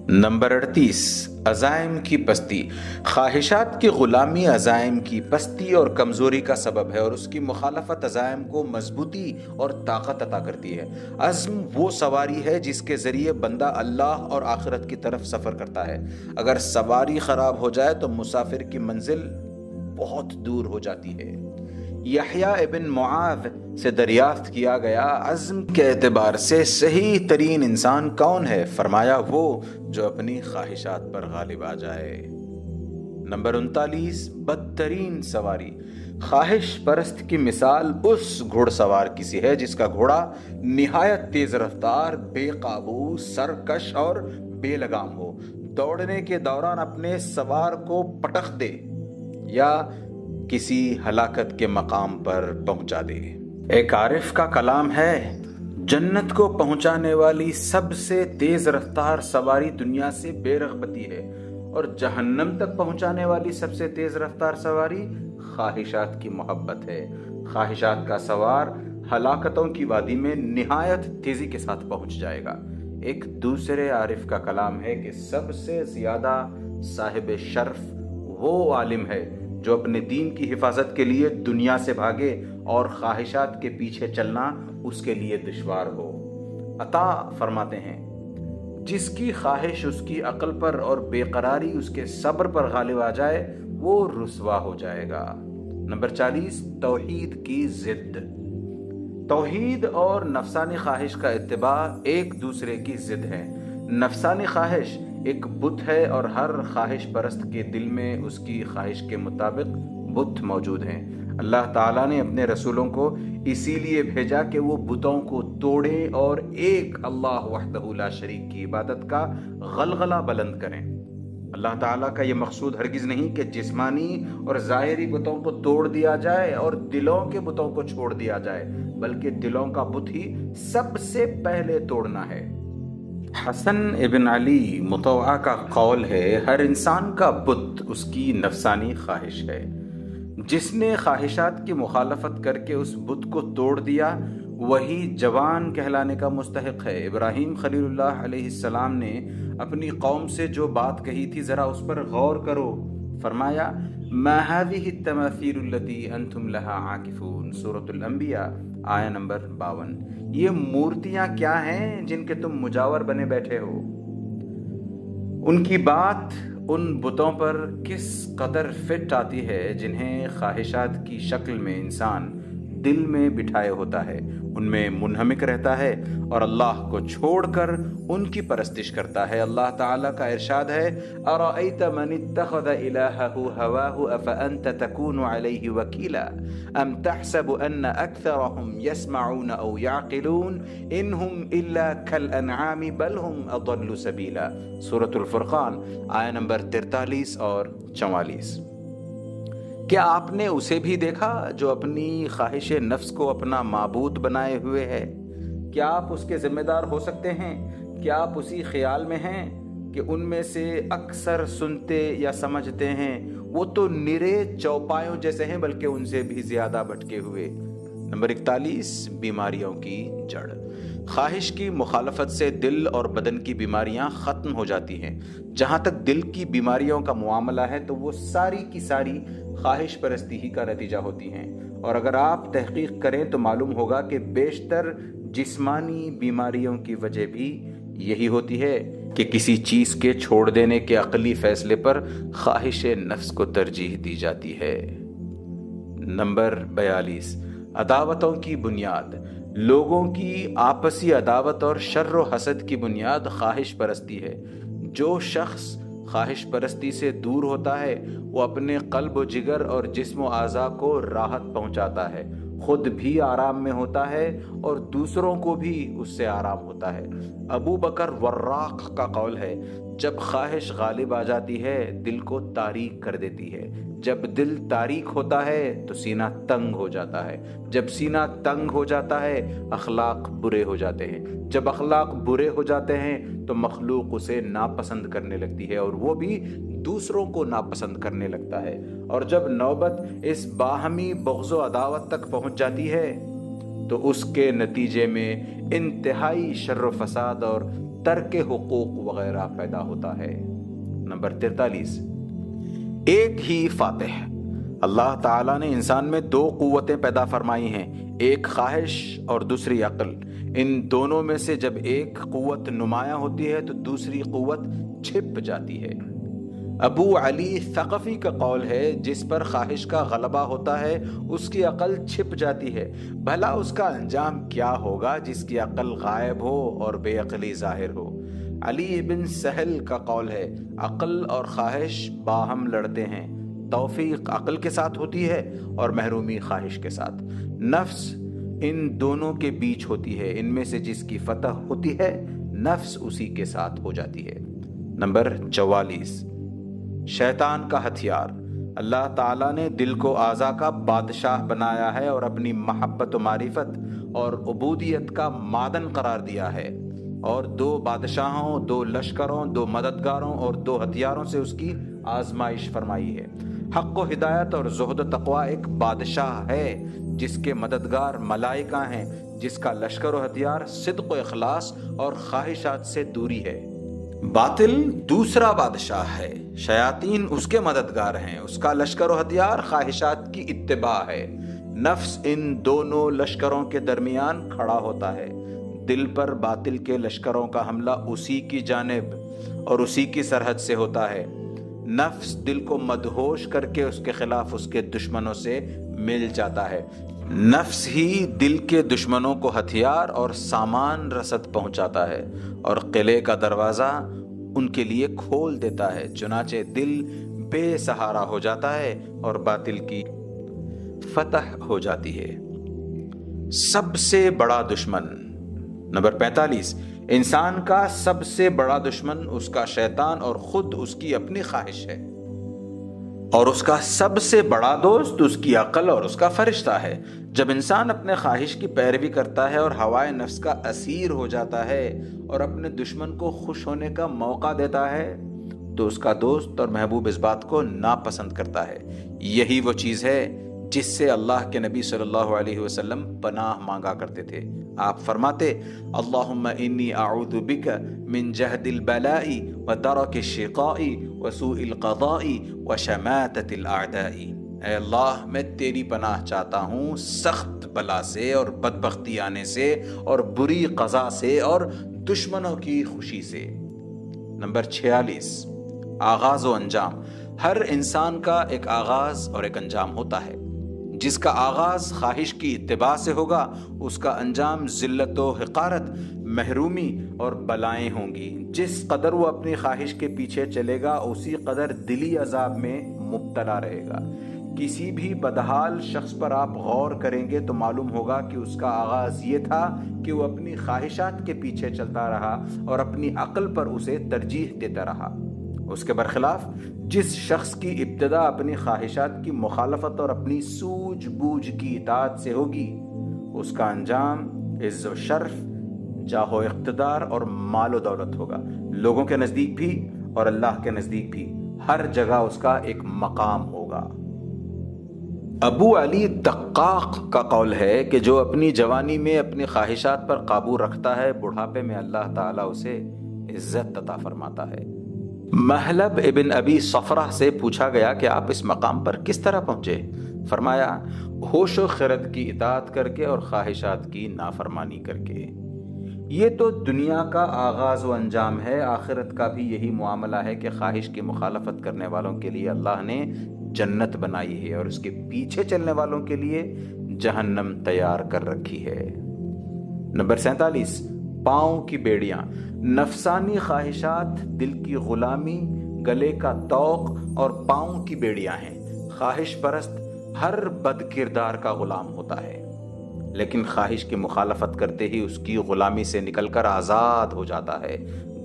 نمبر 38 عزائم کی پستی. خواہشات کی غلامی عزائم کی پستی اور کمزوری کا سبب ہے اور اس کی مخالفت عزائم کو مضبوطی اور طاقت عطا کرتی ہے. عزم وہ سواری ہے جس کے ذریعے بندہ اللہ اور آخرت کی طرف سفر کرتا ہے. اگر سواری خراب ہو جائے تو مسافر کی منزل بہت دور ہو جاتی ہے. یحییٰ ابن معاذ سے دریافت کیا گیا عزم کے اعتبار سے صحیح ترین انسان کون ہے؟ فرمایا وہ جو اپنی خواہشات پر غالب آ جائے. نمبر 39 بدترین سواری. خواہش پرست کی مثال اس گھڑ سوار کی سی ہے جس کا گھوڑا نہایت تیز رفتار، بے قابو، سرکش اور بے لگام ہو، دوڑنے کے دوران اپنے سوار کو پٹخ دے یا کسی ہلاکت کے مقام پر پہنچا دے. ایک عارف کا کلام ہے جنت کو پہنچانے والی سب سے تیز رفتار سواری دنیا سے بے رغبتی ہے اور جہنم تک پہنچانے والی سب سے تیز رفتار سواری خواہشات کی محبت ہے. خواہشات کا سوار ہلاکتوں کی وادی میں نہایت تیزی کے ساتھ پہنچ جائے گا. ایک دوسرے عارف کا کلام ہے کہ سب سے زیادہ صاحب شرف وہ عالم ہے جو اپنے دین کی حفاظت کے لیے دنیا سے بھاگے اور خواہشات کے پیچھے چلنا اس کے لیے دشوار ہو. عطا فرماتے ہیں جس کی خواہش اس کی عقل پر اور بے قراری اس کے صبر پر غالب آ جائے وہ رسوا ہو جائے گا. نمبر 40 توحید کی ضد. توحید اور نفسانی خواہش کا اتباع ایک دوسرے کی ضد ہے. نفسانی خواہش ایک بت ہے اور ہر خواہش پرست کے دل میں اس کی خواہش کے مطابق بت موجود ہیں. اللہ تعالیٰ نے اپنے رسولوں کو اسی لیے بھیجا کہ وہ بتوں کو توڑیں اور ایک اللہ وحدہ لا شریک کی عبادت کا غلغلہ بلند کریں. اللہ تعالیٰ کا یہ مقصود ہرگز نہیں کہ جسمانی اور ظاہری بتوں کو توڑ دیا جائے اور دلوں کے بتوں کو چھوڑ دیا جائے، بلکہ دلوں کا بت ہی سب سے پہلے توڑنا ہے. حسن ابن علی مطوع کا قول ہے ہر انسان کا بت اس کی نفسانی خواہش ہے. جس نے خواہشات کی مخالفت کر کے اس بت کو توڑ دیا وہی جوان کہلانے کا مستحق ہے. ابراہیم خلیل اللہ علیہ السلام نے اپنی قوم سے جو بات کہی تھی ذرا اس پر غور کرو. فرمایا ما هذه التماثيل التي انتم لها عاكفون سورۃ الانبیاء آیہ نمبر 52. یہ مورتیاں کیا ہیں جن کے تم مجاور بنے بیٹھے ہو؟ ان کی بات ان بتوں پر کس قدر فٹ آتی ہے جنہیں خواہشات کی شکل میں انسان دل میں بٹھائے ہوتا ہے. ان میں منہمک رہتا ہے اور اللہ کو چھوڑ کر ان کی پرستش کرتا ہے۔ اللہ تعالیٰ کا ارشاد ہے ارأیت من اتخذ الہہ ہواہ افانت تکون علیہ وکیلا ام تحسب ان اکثرهم یسمعون او یعقلون انہم الا کالانعام بل ہم اضل سبیلا۔ سورۃ الفرقان آیہ نمبر 43 اور 44۔ کیا آپ نے اسے بھی دیکھا جو اپنی خواہش نفس کو اپنا معبود بنائے ہوئے ہے؟ کیا آپ اس کے ذمہ دار ہو سکتے ہیں؟ کیا آپ اسی خیال میں ہیں کہ ان میں سے اکثر سنتے یا سمجھتے ہیں؟ وہ تو نرے چوپایوں جیسے ہیں بلکہ ان سے بھی زیادہ بھٹکے ہوئے۔ نمبر 41، بیماریوں کی جڑ۔ خواہش کی مخالفت سے دل اور بدن کی بیماریاں ختم ہو جاتی ہیں۔ جہاں تک دل کی بیماریوں کا معاملہ ہے تو وہ ساری کی ساری خواہش پرستی ہی کا نتیجہ ہوتی ہیں، اور اگر آپ تحقیق کریں تو معلوم ہوگا کہ بیشتر جسمانی بیماریوں کی وجہ بھی یہی ہوتی ہے کہ کسی چیز کے چھوڑ دینے کے عقلی فیصلے پر خواہش نفس کو ترجیح دی جاتی ہے۔ نمبر 42، عداوتوں کی بنیاد۔ لوگوں کی آپسی عداوت اور شر و حسد کی بنیاد خواہش پرستی ہے۔ جو شخص خواہش پرستی سے دور ہوتا ہے وہ اپنے قلب و جگر اور جسم و اعضاء کو راحت پہنچاتا ہے، خود بھی آرام میں ہوتا ہے اور دوسروں کو بھی اس سے آرام ہوتا ہے۔ ابو بکر وراق کا قول ہے جب خواہش غالب آ جاتی ہے دل کو تاریک کر دیتی ہے، جب دل تاریک ہوتا ہے تو سینہ تنگ ہو جاتا ہے، جب سینہ تنگ ہو جاتا ہے اخلاق برے ہو جاتے ہیں، جب اخلاق برے ہو جاتے ہیں تو مخلوق اسے ناپسند کرنے لگتی ہے اور وہ بھی دوسروں کو ناپسند کرنے لگتا ہے، اور جب نوبت اس باہمی بغض و عداوت تک پہنچ جاتی ہے تو اس کے نتیجے میں انتہائی شر و فساد اور ترک حقوق وغیرہ پیدا ہوتا ہے۔ نمبر 43، ایک ہی فاتح۔ اللہ تعالیٰ نے انسان میں 2 قوتیں پیدا فرمائی ہیں، ایک خواہش اور دوسری عقل۔ ان دونوں میں سے جب ایک قوت نمایاں ہوتی ہے تو دوسری قوت چھپ جاتی ہے۔ ابو علی ثقفی کا قول ہے جس پر خواہش کا غلبہ ہوتا ہے اس کی عقل چھپ جاتی ہے، بھلا اس کا انجام کیا ہوگا جس کی عقل غائب ہو اور بے عقلی ظاہر ہو۔ علی بن سہل کا قول ہے عقل اور خواہش باہم لڑتے ہیں، توفیق عقل کے ساتھ ہوتی ہے اور محرومی خواہش کے ساتھ۔ نفس ان دونوں کے بیچ ہوتی ہے، ان میں سے جس کی فتح ہوتی ہے نفس اسی کے ساتھ ہو جاتی ہے۔ نمبر 44، شیطان کا ہتھیار۔ اللہ تعالیٰ نے دل کو اعضاء کا بادشاہ بنایا ہے اور اپنی محبت و معرفت اور عبودیت کا معدن قرار دیا ہے، اور 2 بادشاہوں، 2 لشکروں، 2 مددگاروں اور 2 ہتھیاروں سے اس کی آزمائش فرمائی ہے۔ حق و ہدایت اور زہد و تقوی ایک بادشاہ ہے جس کے مددگار ملائکہ ہیں، جس کا لشکر و ہتھیار صدق و اخلاص اور خواہشات سے دوری ہے۔ باطل دوسرا بادشاہ ہے، شیاطین اس کے مددگار ہیں، اس کا لشکر و ہتھیار خواہشات کی اتباع ہے۔ نفس ان دونوں لشکروں کے درمیان کھڑا ہوتا ہے۔ دل پر باطل کے لشکروں کا حملہ اسی کی جانب اور اسی کی سرحد سے ہوتا ہے۔ نفس دل کو مدہوش کر کے اس کے خلاف اس کے دشمنوں سے مل جاتا ہے۔ نفس ہی دل کے دشمنوں کو ہتھیار اور سامان رسد پہنچاتا ہے اور قلعے کا دروازہ ان کے لیے کھول دیتا ہے، چنانچہ دل بے سہارا ہو جاتا ہے اور باطل کی فتح ہو جاتی ہے۔ سب سے بڑا دشمن۔ نمبر 45، انسان کا سب سے بڑا دشمن اس کا شیطان اور خود اس کی اپنی خواہش ہے، اور اس کا سب سے بڑا دوست اس کی عقل اور اس کا فرشتہ ہے۔ جب انسان اپنے خواہش کی پیروی کرتا ہے اور ہوائے نفس کا اسیر ہو جاتا ہے اور اپنے دشمن کو خوش ہونے کا موقع دیتا ہے تو اس کا دوست اور محبوب اس بات کو ناپسند کرتا ہے۔ یہی وہ چیز ہے جس سے اللہ کے نبی صلی اللہ علیہ وسلم پناہ مانگا کرتے تھے۔ آپ فرماتے اللہم انی اعوذ بک من جہد البلاء ودرک الشقاء وسوء القضاء وشماتۃ الاعداء۔ اے اللہ میں تیری پناہ چاہتا ہوں سخت بلا سے اور بدبختی آنے سے اور بری قضا سے اور دشمنوں کی خوشی سے۔ نمبر 46، آغاز و انجام۔ ہر انسان کا ایک آغاز اور ایک انجام ہوتا ہے۔ جس کا آغاز خواہش کی اتباع سے ہوگا اس کا انجام ذلت و حقارت، محرومی اور بلائیں ہوں گی۔ جس قدر وہ اپنی خواہش کے پیچھے چلے گا اسی قدر دلی عذاب میں مبتلا رہے گا۔ کسی بھی بدحال شخص پر آپ غور کریں گے تو معلوم ہوگا کہ اس کا آغاز یہ تھا کہ وہ اپنی خواہشات کے پیچھے چلتا رہا اور اپنی عقل پر اسے ترجیح دیتا رہا۔ اس کے برخلاف جس شخص کی ابتدا اپنی خواہشات کی مخالفت اور اپنی سوجھ بوجھ کی اطاعت سے ہوگی، اس کا انجام عز و شرف، جاہ و اقتدار اور مال و دولت ہوگا، لوگوں کے نزدیک بھی اور اللہ کے نزدیک بھی، ہر جگہ اس کا ایک مقام ہوگا۔ ابو علی دقاق کا قول ہے کہ جو اپنی جوانی میں اپنی خواہشات پر قابو رکھتا ہے، بڑھاپے میں اللہ تعالیٰ اسے عزت عطا فرماتا ہے۔ محلب ابن ابی صفرہ سے پوچھا گیا کہ آپ اس مقام پر کس طرح پہنچے؟ فرمایا، ہوش و خرد کی اطاعت کر کے اور خواہشات کی نافرمانی کر کے۔ یہ تو دنیا کا آغاز و انجام ہے، آخرت کا بھی یہی معاملہ ہے کہ خواہش کی مخالفت کرنے والوں کے لیے اللہ نے جنت بنائی ہے اور اس کے پیچھے چلنے والوں کے لیے جہنم تیار کر رکھی ہے۔ نمبر 47، پاؤں کی بیڑیاں۔ نفسانی خواہشات دل کی غلامی، گلے کا طوق اور پاؤں کی بیڑیاں ہیں۔ خواہش پرست ہر بد کردار کا غلام ہوتا ہے، لیکن خواہش کی مخالفت کرتے ہی اس کی غلامی سے نکل کر آزاد ہو جاتا ہے،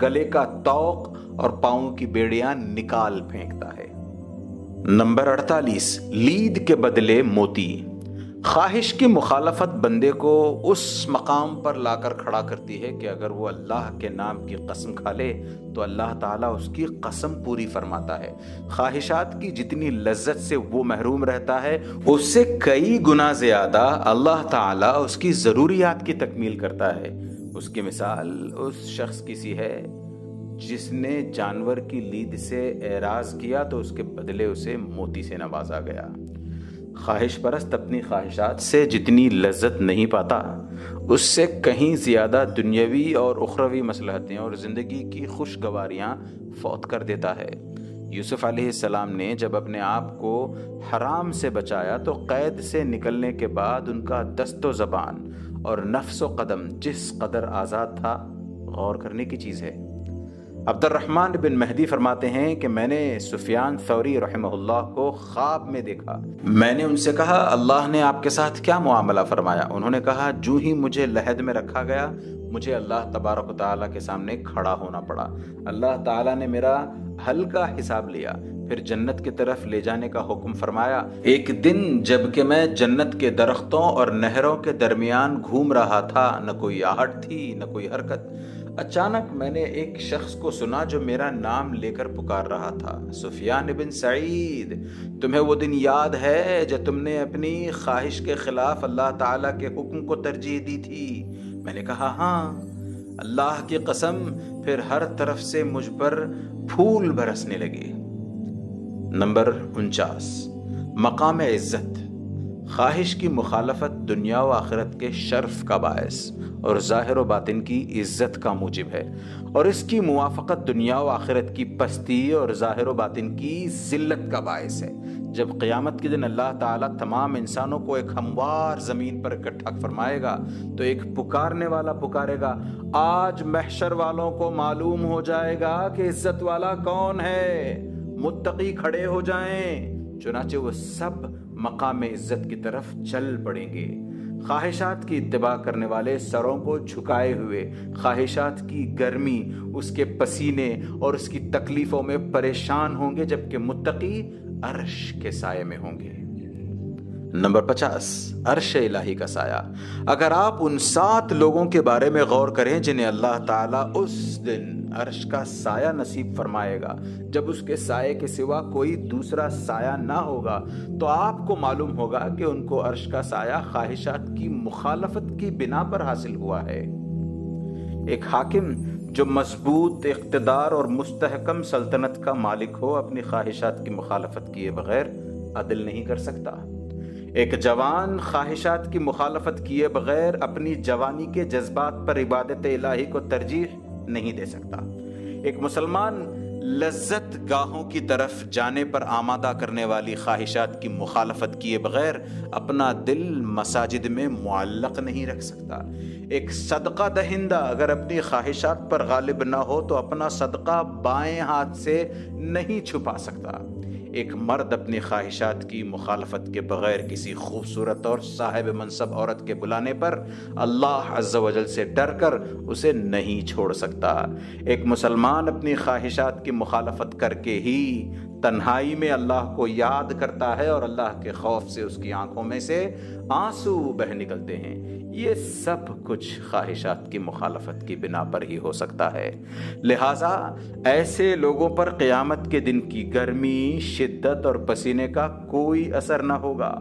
گلے کا طوق اور پاؤں کی بیڑیاں نکال پھینکتا ہے۔ نمبر 48، لید کے بدلے موتی۔ خواہش کی مخالفت بندے کو اس مقام پر لا کر کھڑا کرتی ہے کہ اگر وہ اللہ کے نام کی قسم کھا لے تو اللہ تعالیٰ اس کی قسم پوری فرماتا ہے۔ خواہشات کی جتنی لذت سے وہ محروم رہتا ہے اس سے کئی گنا زیادہ اللہ تعالیٰ اس کی ضروریات کی تکمیل کرتا ہے۔ اس کی مثال اس شخص کی سی ہے جس نے جانور کی لید سے اعراض کیا تو اس کے بدلے اسے موتی سے نوازا گیا۔ خواہش پرست اپنی خواہشات سے جتنی لذت نہیں پاتا اس سے کہیں زیادہ دنیاوی اور اخروی مصلحتیں اور زندگی کی خوشگواریاں فوت کر دیتا ہے۔ یوسف علیہ السلام نے جب اپنے آپ کو حرام سے بچایا تو قید سے نکلنے کے بعد ان کا دست و زبان اور نفس و قدم جس قدر آزاد تھا، غور کرنے کی چیز ہے۔ عبد الرحمن بن مہدی فرماتے ہیں کہ میں نے سفیان ثوری رحمہ اللہ کو خواب میں دیکھا۔ میں نے ان سے کہا، اللہ نے آپ کے ساتھ کیا معاملہ فرمایا؟ انہوں نے کہا، جو ہی مجھے لحد میں رکھا گیا مجھے اللہ تبارک و تعالیٰ کے سامنے کھڑا ہونا پڑا۔ اللہ تعالیٰ نے میرا ہلکا حساب لیا، پھر جنت کی طرف لے جانے کا حکم فرمایا۔ ایک دن جب کہ میں جنت کے درختوں اور نہروں کے درمیان گھوم رہا تھا، نہ کوئی آہٹ تھی نہ کوئی حرکت، اچانک میں نے ایک شخص کو سنا جو میرا نام لے کر پکار رہا تھا، سفیان بن سعید، تمہیں وہ دن یاد ہے جب تم نے اپنی خواہش کے خلاف اللہ تعالیٰ کے حکم کو ترجیح دی تھی؟ میں نے کہا، ہاں۔ اللہ کی قسم، پھر ہر طرف سے مجھ پر پھول برسنے لگے۔ نمبر 49، مقام عزت۔ خواہش کی مخالفت دنیا و آخرت کے شرف کا باعث اور ظاہر و باطن کی عزت کا موجب ہے، اور اس کی موافقت دنیا و آخرت کی پستی اور ظاہر و باطن کی ذلت کا باعث ہے۔ جب قیامت کے دن اللہ تعالیٰ تمام انسانوں کو ایک ہموار زمین پر اکٹھا فرمائے گا تو ایک پکارنے والا پکارے گا، آج محشر والوں کو معلوم ہو جائے گا کہ عزت والا کون ہے، متقی کھڑے ہو جائیں۔ چنانچہ وہ سب مقام عزت کی طرف چل پڑیں گے۔ خواہشات کی اتباع کرنے والے سروں کو جھکائے ہوئے خواہشات کی گرمی، اس کے پسینے اور اس کی تکلیفوں میں پریشان ہوں گے، جبکہ متقی عرش کے سائے میں ہوں گے۔ نمبر 50، عرش الہی کا سایہ۔ اگر آپ ان 7 لوگوں کے بارے میں غور کریں جنہیں اللہ تعالیٰ اس دن عرش کا سایہ نصیب فرمائے گا جب اس کے سائے کے سوا کوئی دوسرا سایہ نہ ہوگا، تو آپ کو معلوم ہوگا کہ ان کو عرش کا سایہ خواہشات کی مخالفت کی بنا پر حاصل ہوا ہے۔ ایک حاکم جو مضبوط اقتدار اور مستحکم سلطنت کا مالک ہو، اپنی خواہشات کی مخالفت کیے بغیر عدل نہیں کر سکتا۔ ایک جوان خواہشات کی مخالفت کیے بغیر اپنی جوانی کے جذبات پر عبادت الہی کو ترجیح نہیں دے سکتا۔ ایک مسلمان لذت گاہوں کی طرف جانے پر آمادہ کرنے والی خواہشات کی مخالفت کیے بغیر اپنا دل مساجد میں معلق نہیں رکھ سکتا۔ ایک صدقہ دہندہ اگر اپنی خواہشات پر غالب نہ ہو تو اپنا صدقہ بائیں ہاتھ سے نہیں چھپا سکتا۔ ایک مرد اپنی خواہشات کی مخالفت کے بغیر کسی خوبصورت اور صاحب منصب عورت کے بلانے پر اللہ عز و جل سے ڈر کر اسے نہیں چھوڑ سکتا۔ ایک مسلمان اپنی خواہشات کی مخالفت کر کے ہی تنہائی میں اللہ کو یاد کرتا ہے اور اللہ کے خوف سے اس کی آنکھوں میں سے آنسو بہہ نکلتے ہیں۔ یہ سب کچھ خواہشات کی مخالفت کی بنا پر ہی ہو سکتا ہے۔ لہٰذا ایسے لوگوں پر قیامت کے دن کی گرمی، شدت اور پسینے کا کوئی اثر نہ ہوگا۔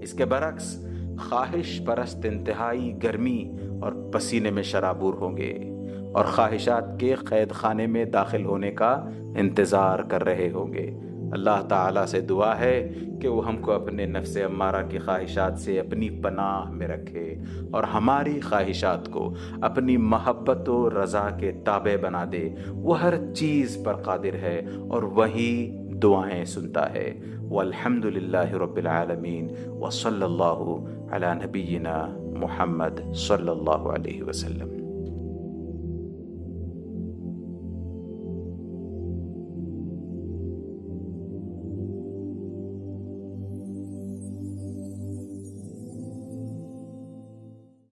اس کے برعکس خواہش پرست انتہائی گرمی اور پسینے میں شرابور ہوں گے اور خواہشات کے قید خانے میں داخل ہونے کا انتظار کر رہے ہوں گے۔ اللہ تعالیٰ سے دعا ہے کہ وہ ہم کو اپنے نفس امارہ کی خواہشات سے اپنی پناہ میں رکھے اور ہماری خواہشات کو اپنی محبت و رضا کے تابع بنا دے۔ وہ ہر چیز پر قادر ہے اور وہی دعائیں سنتا ہے۔ والحمد للہ رب العالمین وصلی اللہ علی نبینا محمد صلی اللہ علیہ وسلم۔